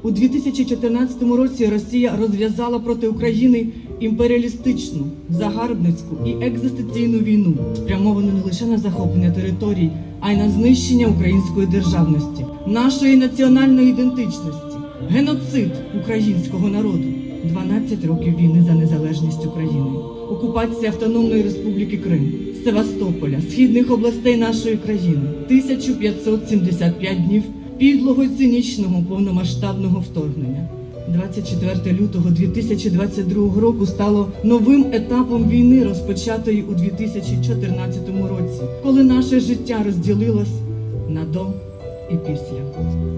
У 2014 році Росія розв'язала проти України імперіалістичну, загарбницьку і екзистенційну війну, спрямовану не лише на захоплення територій, а й на знищення української державності, нашої національної ідентичності, геноцид українського народу, 12 років війни за незалежність України, окупація Автономної Республіки Крим, Севастополя, східних областей нашої країни, 1575 днів підлого й цинічного повномасштабного вторгнення. 24 лютого 2022 року стало новим етапом війни, розпочатої у 2014 році, коли наше життя розділилось на до і після.